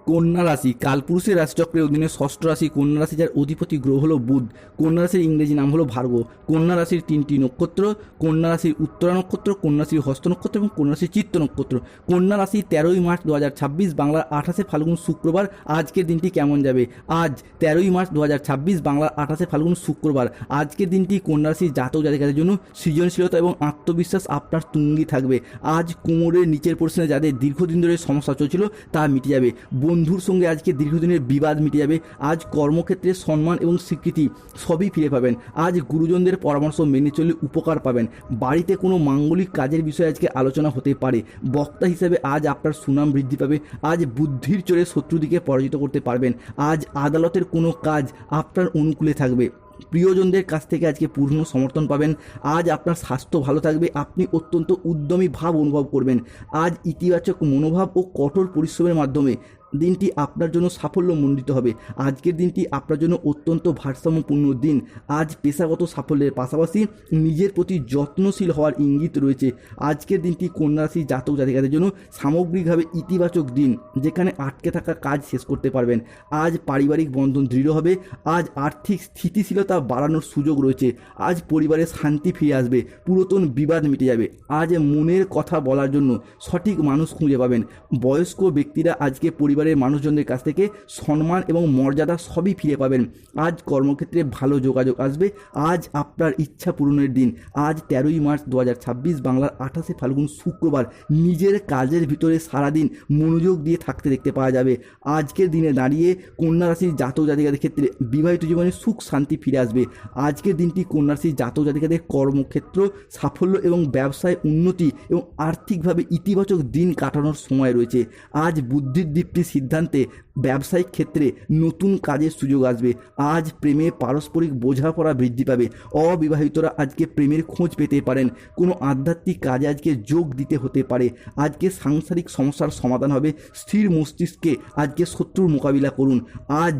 কন্যা রাশি কালপুরুষের রাশিচক্রের অধীনে ষষ্ঠ রাশি কন্যা রাশি, যার অধিপতি গ্রহ হলো বুধ। কন্যা রাশির ইংরেজি নাম হলো ভার্গ। কন্যা রাশির 3টি নক্ষত্র: কন্যা রাশির উত্তরা নক্ষত্র, কন্যা রাশির হস্ত নক্ষত্র এবং কন্যা রাশির চিত্ত নক্ষত্র। কন্যা রাশি 13ই মার্চ 2026 বাংলার 28শে ফাল্গুন শুক্রবার। আজকের দিনটি কেমন যাবে? আজ 13ই মার্চ 2026 বাংলার 28শে ফাল্গুন শুক্রবার। আজকের দিনটি কন্যা রাশির জাতক জাতিকাদের জন্য সৃজনশীলতা এবং আত্মবিশ্বাস আপনার তুঙ্গি থাকবে। আজ কোমরের নিচের পোর্শনে যাদের দীর্ঘদিন ধরে সমস্যা চলছিল তা মিটে যাবে। বন্ধুর সঙ্গে আজকে দীর্ঘদিনের বিবাদ মিটে যাবে। আজ কর্মক্ষেত্রে সম্মান এবং স্বীকৃতি সবই ফিরে পাবেন। আজ গুরুজনদের পরামর্শ মেনে চললে উপকার পাবেন। বাড়িতে কোনো মাঙ্গলিক কাজের বিষয়ে আজকে আলোচনা হতে পারে। বক্তা হিসেবে আজ আপনার সুনাম বৃদ্ধি পাবে। আজ বুদ্ধির চোরে শত্রুদিকে পরাজিত করতে পারবেন। আজ আদালতের কোনো কাজ আপনার অনুকূলে থাকবে। প্রিয়জনদের কাছ থেকে আজকে পূর্ণ সমর্থন পাবেন। আজ আপনার স্বাস্থ্য ভালো থাকবে। আপনি অত্যন্ত উদ্যমী ভাব অনুভব করবেন। আজ ইতিবাচক মনোভাব ও কঠোর পরিশ্রমের মাধ্যমে দিনটি আপনার জন্য সাফল্যমণ্ডিত হবে। আজকের দিনটি আপনার জন্য অত্যন্ত ভারসাম্যপূর্ণ দিন। আজ পেশাগত সাফল্যের পাশাপাশি নিজের প্রতি যত্নশীল হওয়ার ইঙ্গিত রয়েছে। আজকের দিনটি কন্যা রাশির জাতক জাতিকাদের জন্য সামগ্রিকভাবে ইতিবাচক দিন, যেখানে আটকে থাকা কাজ শেষ করতে পারবেন। আজ পারিবারিক বন্ধন দৃঢ় হবে। আজ আর্থিক স্থিতিশীলতা বাড়ানোর সুযোগ রয়েছে। আজ পরিবারে শান্তি ফিরে আসবে। পুরাতন বিবাদ মিটে যাবে। আজ মনের কথা বলার জন্য সঠিক মানুষ খুঁজে পাবেন। বয়স্ক ব্যক্তিরা আজকে পরিবারের মানুষজনদের কাছ থেকে সম্মান এবং মর্যাদা সবই ফিরে পাবেন। আজ কর্মক্ষেত্রে ভালো যোগাযোগ আসবে। আজ আপনার ইচ্ছা পূরণের দিন। আজ 13ই মার্চ 2026 বাংলার 28শে ফাল্গুন শুক্রবার। নিজের কাজের ভিতরে সারাদিন মনোযোগ দিয়ে থাকতে দেখতে পাওয়া যাবে। আজকের দিনে দাঁড়িয়ে কন্যা রাশির জাতক জাতিকাদের ক্ষেত্রে বিবাহিত জীবনে সুখ শান্তি ফিরে আসবে। আজকের দিনটি কন্যা রাশির জাতক জাতিকাদের কর্মক্ষেত্র সাফল্য এবং ব্যবসায় উন্নতি এবং আর্থিকভাবে ইতিবাচক দিন কাটানোর সময় রয়েছে। আজ বুদ্ধির দীপ্তি সিদ্ধান্তে ব্যবসায়িক ক্ষেত্রে নতুন কাজের সুযোগ আসবে। আজ প্রেমে পারস্পরিক বোঝাপড়া বৃদ্ধি পাবে। অবিবাহিতরা আজকে প্রেমের খোঁজ পেতে পারেন। কোনো আধ্যাত্মিক কাজে আজকে যোগ দিতে হতে পারে। আজকে সাংসারিক সমস্যার সমাধান হবে। স্থির মস্তিষ্কে আজকে শত্রুর মোকাবিলা করুন। আজ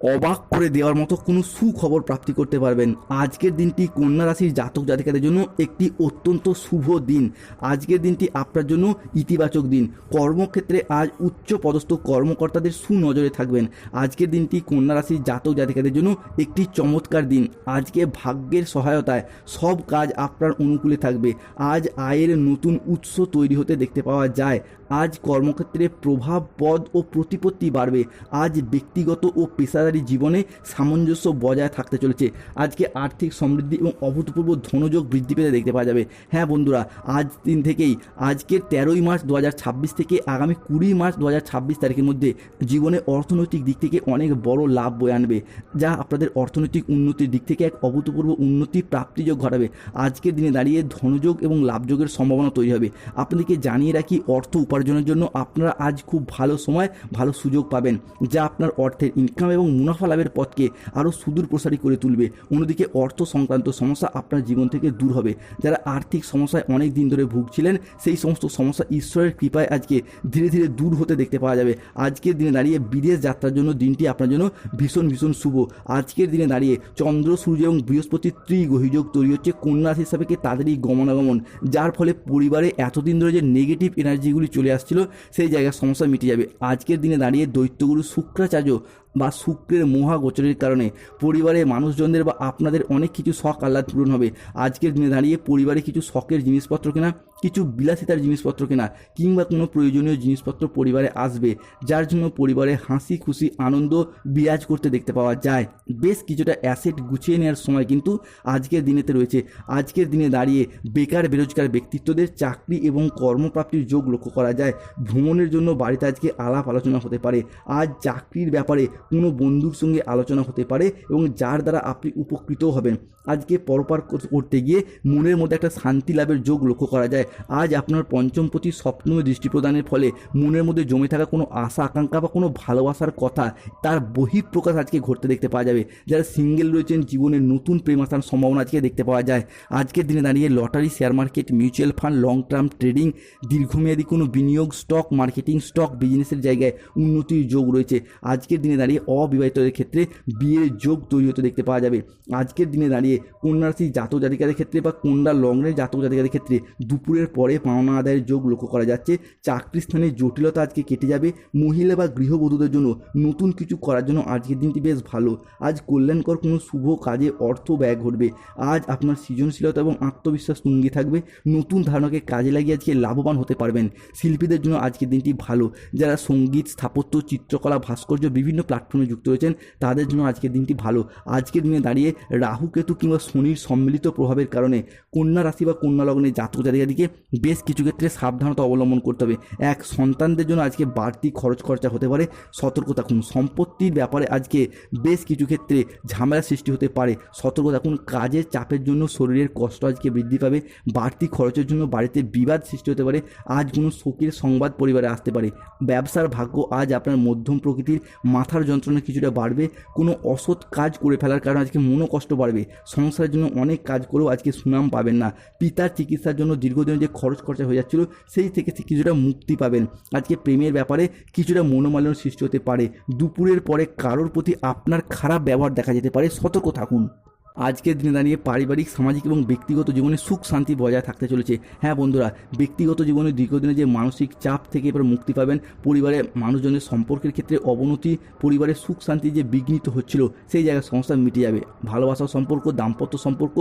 অবাক করে দেওয়ার মতো কোনো সুখবর প্রাপ্তি করতে পারবেন। আজকের দিনটি কন্যা রাশির জাতক জাতিকাদের জন্য একটি অত্যন্ত শুভ দিন। আজকের দিনটি আপনার জন্য ইতিবাচক দিন। কর্মক্ষেত্রে আজ উচ্চ পদস্থ কর্মকর্তাদের সুনজরে থাকবেন। আজকের দিনটি কন্যা রাশির জাতক জাতিকাদের জন্য একটি চমৎকার দিন। আজকে ভাগ্যের সহায়তায় সব কাজ আপনার অনুকূলে থাকবে। আজ আয়ের নতুন উৎস তৈরি হতে দেখতে পাওয়া যায়। আজ কর্মক্ষেত্রে প্রভাব পদ ও প্রতিপত্তি বাড়বে। আজ ব্যক্তিগত ও পেশাদারী জীবনে সামঞ্জস্য বজায় থাকতে চলেছে। আজকে আর্থিক সমৃদ্ধি এবং অভূতপূর্ব ধনযোগ বৃদ্ধি পেতে দেখতে পাওয়া যাবে। হ্যাঁ বন্ধুরা, আজ দিন থেকেই আজকের 13ই মার্চ 2026 থেকে আগামী 20 মার্চ 2026 তারিখের মধ্যে জীবনে অর্থনৈতিক দিক থেকে অনেক বড় লাভ বয়ে আনবে, যা আপনাদের অর্থনৈতিক উন্নতির দিক থেকে এক অভূতপূর্ব উন্নতি প্রাপ্তিযোগ ঘটাবে। আজকের দিনে দাঁড়িয়ে ধনযোগ এবং লাভযোগের সম্ভাবনা তৈরি হবে। আপনাদেরকে জানিয়ে রাখি, অর্থ উপার্জনের জন্য আপনারা আজ খুব ভালো সময়, ভালো সুযোগ পাবেন, যা আপনার অর্থের ইনকাম এবং মুনাফা লাভের পথকে আরও সুদূর প্রসারী করে তুলবে। অন্যদিকে অর্থ সংক্রান্ত সমস্যা আপনার জীবন থেকে দূর হবে। যারা আর্থিক সমস্যায় অনেক দিন ধরে ভুগছিলেন, সেই সমস্ত সমস্যা ঈশ্বরের কৃপায় আজকে ধীরে ধীরে দূর হতে দেখতে পাওয়া যাবে। আজকের দিনে দাঁড়িয়ে বিদেশ যাত্রার জন্য দিনটি আপনার জন্য ভীষণ ভীষণ শুভ। আজকের দিনে দাঁড়িয়ে চন্দ্র, সূর্য এবং বৃহস্পতির ত্রিগ্রহীযোগ তৈরি হচ্ছে কন্যা রাশির সাপেক্ষে তাদেরই গমনাগমন, যার ফলে পরিবারে এতদিন ধরে যে নেগেটিভ এনার্জিগুলি চলে আসছিল সেই জায়গার সমস্যা মিটে যাবে। আজকের দিনে দাঁড়িয়ে দৈত্যগুরু শুক্রাচার্য বা শুক্রের মহাগোচরের কারণে পরিবারের মানুষজনদের বা আপনাদের অনেক কিছু শখ আহ্লাদ পূরণ হবে। আজকের দিনে দাঁড়িয়ে পরিবারে কিছু শখের জিনিসপত্র কেনা, কিছু বিলাসিতার জিনিসপত্র কেনা কিংবা কোনো প্রয়োজনীয় জিনিসপত্র পরিবারে আসবে, যার জন্য পরিবারে হাসি খুশি আনন্দ বিরাজ করতে দেখতে পাওয়া যায়। বেশ কিছুটা অ্যাসেট গুছিয়ে নেওয়ার সময় কিন্তু আজকের দিনেতে রয়েছে। আজকের দিনে দাঁড়িয়ে বেকার বেরোজগার ব্যক্তিত্বদের চাকরি এবং কর্মপ্রাপ্তির যোগ লক্ষ্য করা যায়। ভ্রমণের জন্য বাড়িতে আজকে আলাপ আলোচনা হতে পারে। আজ চাকরির ব্যাপারে কোনো বন্ধুর সঙ্গে আলোচনা হতে পারে এবং যার দ্বারা আপনি উপকৃত হবেন। আজকে পরপার করতে গিয়ে মনের মধ্যে একটা শান্তি লাভের যোগ লক্ষ্য করা যায়। আজ আপনার পঞ্চমপতি স্বপ্নময় দৃষ্টি প্রদানের ফলে মনের মধ্যে জমে থাকা কোনো আশা আকাঙ্ক্ষা বা কোনো ভালোবাসার কথা তার বহিঃপ্রকাশ আজকে ঘটতে দেখতে পাওয়া যাবে। যারা সিঙ্গেল রয়েছেন, জীবনের নতুন প্রেম আসার সম্ভাবনা আজকে দেখতে পাওয়া যায়। আজকের দিনে দাঁড়িয়ে lottery, share market, mutual fund, long term trading, দীর্ঘমেয়াদী কোনো বিনিয়োগ, স্টক মার্কেটিং, স্টক বিজনেসের জায়গায় উন্নতির যোগ রয়েছে। আজকের দিনে দাঁড়িয়ে দাঁড়িয়ে অবিবাহিতদের ক্ষেত্রে বিয়ের যোগ তৈরি হতে দেখতে পাওয়া যাবে। আজকের দিনে দাঁড়িয়ে কন্যা রাশির জাতক জাতিকাদের ক্ষেত্রে বা কন্যা লগ্নের জাতক জাতিকাদের ক্ষেত্রে দুপুরের পরে পাওনা আদায়ের যোগ লক্ষ্য করা যাচ্ছে। চাকরি স্থানে জটিলতা আজকে কেটে যাবে। মহিলা বা গৃহবধূদের জন্য নতুন কিছু করার জন্য আজকের দিনটি বেশ ভালো। আজ কল্যাণকর কোনো শুভ কাজে অর্থ ব্যয় ঘটবে। আজ আপনার সৃজনশীলতা এবং আত্মবিশ্বাস তুঙ্গে থাকবে। নতুন ধারণাকে কাজে লাগিয়ে আজকে লাভবান হতে পারবেন। শিল্পীদের জন্য আজকের দিনটি ভালো। যারা সঙ্গীত, স্থাপত্য, চিত্রকলা, ভাস্কর্য বিভিন্ন প্ল্যাটফর্মে যুক্ত রয়েছেন তাদের জন্য আজকের দিনটি ভালো। আজকের দিনে দাঁড়িয়ে রাহু কেতু কিংবা শনির সম্মিলিত প্রভাবের কারণে কন্যা রাশি বা কন্যা লগ্নের জাতক জাতিকাদিকে বেশ কিছু ক্ষেত্রে সাবধানতা অবলম্বন করতে হবে। এক, সন্তানদের জন্য আজকে বাড়তি খরচা হতে পারে, সতর্ক থাকুন। সম্পত্তির ব্যাপারে আজকে বেশ কিছু ক্ষেত্রে ঝামেলা সৃষ্টি হতে পারে, সতর্ক থাকুন। কাজের চাপের জন্য শরীরের কষ্ট আজকে বৃদ্ধি পাবে। বাড়তি খরচের জন্য বাড়িতে বিবাদ সৃষ্টি হতে পারে। আজ কোনো শোকের সংবাদ পরিবারে আসতে পারে। ব্যবসার ভাগ্য আজ আপনার মধ্যম প্রকৃতির। মাথার যন্ত্রণা কিছুটা বাড়বে। কোনো অসৎ কাজ করে ফেলার কারণে আজকে মনোকষ্ট বাড়বে। সংসারের জন্য অনেক কাজ করেও আজকে সুনাম পাবেন না। পিতার চিকিৎসার জন্য দীর্ঘদিন যে খরচা হয়ে যাচ্ছিল সেই থেকে কিছুটা মুক্তি পাবেন। আজকে প্রেমের ব্যাপারে কিছুটা মনোমালিন্য সৃষ্টি হতে পারে। দুপুরের পরে কারোর প্রতি আপনার খারাপ ব্যবহার দেখা যেতে পারে, সতর্ক থাকুন। আজকের দিনে দাঁড়িয়ে পারিবারিক, সামাজিক এবং ব্যক্তিগত জীবনে সুখ শান্তি বজায় থাকতে চলেছে। হ্যাঁ বন্ধুরা, ব্যক্তিগত জীবনে দীর্ঘদিনে যে মানসিক চাপ থেকে এবার মুক্তি পাবেন। পরিবারে মানুষজনের সম্পর্কের ক্ষেত্রে অবনতি, পরিবারের সুখ শান্তি যে বিঘ্নিত হচ্ছিল সেই জায়গায় সমস্যা মিটে যাবে। ভালোবাসার সম্পর্ক, দাম্পত্য সম্পর্ক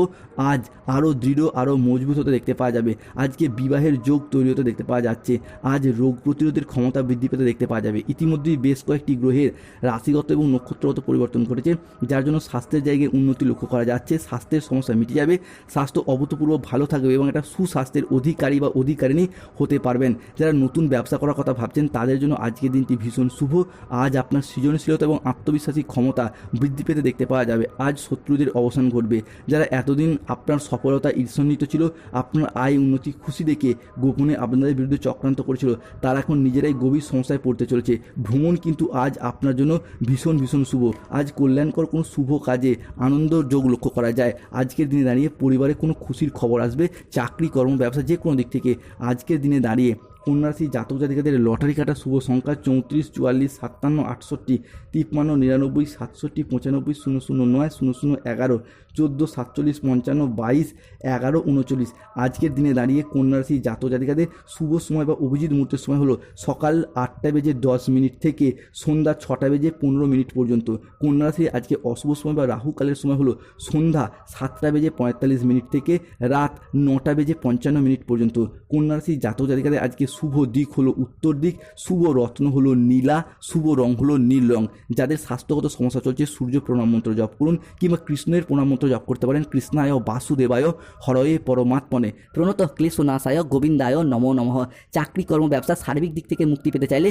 আজ আরও দৃঢ়, আরও মজবুত হতে দেখতে পাওয়া যাবে। আজকে বিবাহের যোগ তৈরি হতে দেখতে পাওয়া যাচ্ছে। আজ রোগ প্রতিরোধের ক্ষমতা বৃদ্ধি পেতে দেখতে পাওয়া যাবে। ইতিমধ্যেই বেশ কয়েকটি গ্রহের রাশিগত এবং নক্ষত্রগত পরিবর্তন ঘটেছে, যার জন্য স্বাস্থ্যের জায়গায় উন্নতি লক্ষ্য করা যাচ্ছে। স্বাস্থ্যের সমস্যা মিটে যাবে। স্বাস্থ্য অভূতপূর্ব ভালো থাকবে এবং একটা সুস্বাস্থ্যের অধিকারী বা অধিকারিণী হতে পারবেন। যারা নতুন ব্যবসা করার কথা ভাবছেন তাদের জন্য আজকের দিনটি ভীষণ শুভ। আজ আপনার সৃজনশীলতা এবং আত্মবিশ্বাসী ক্ষমতা বৃদ্ধি পেতে দেখতে পাওয়া যাবে। আজ শত্রুদের অবসান ঘটবে। যারা এতদিন আপনার সফলতা ঈর্ষান্বিত ছিল, আপনার আয় উন্নতি খুশি দেখে গোপনে আপনাদের বিরুদ্ধে চক্রান্ত করেছিল, তারা এখন নিজেরাই গভীর সমস্যায় পড়তে চলেছে। ভ্রমণ কিন্তু আজ আপনার জন্য ভীষণ শুভ। আজ কল্যাণকর কোনো শুভ কাজে আনন্দ যোগ লক্ষ্য করা যায়। আজকের দিনে দাঁড়িয়ে পরিবারে কোনো খুশির খবর আসবে। চাকরি, কর্ম, ব্যবসা যে কোনো দিক থেকে আজকের দিনে দাঁড়িয়ে কন্যা রাশি জাতক জাতিকাদের লটারি কাটা শুভ সংখ্যা 34, 44, 57, 68, 53, 99, 67, 95, 009, 00, 11, 14, 47, 55, 22, 11, 39। আজকের দিনে দাঁড়িয়ে কন্যা রাশি জাতক জাতিকাদের শুভ সময় বা অভিজিৎ মুহূর্তের সময় হলো সকাল 8:10 থেকে সন্ধ্যা 6:15 পর্যন্ত। কন্যা রাশি আজকে অশুভ সময় বা রাহুকালের সময় হলো সন্ধ্যা 7:45 থেকে রাত 9:55 পর্যন্ত। কন্যা রাশি জাতক জাতিকাদের আজকে শুভ দিক হলো উত্তর দিক, শুভ রত্ন হলো নীলা, শুভ রং হলো নীল রং। যাদের স্বাস্থ্যগত সমস্যা চলছে সূর্য প্রণাম মন্ত্র জপ করুন কিংবা কৃষ্ণের প্রণাম মন্ত্র জপ করতে পারেন। কৃষ্ণায় বাসুদেবায় হরয়ে পরমাত্মনে প্রণত ক্লেশনাশায় গোবিন্দায় নমো নমঃ। চাকরি, কর্ম, ব্যবসা সার্বিক দিক থেকে মুক্তি পেতে চাইলে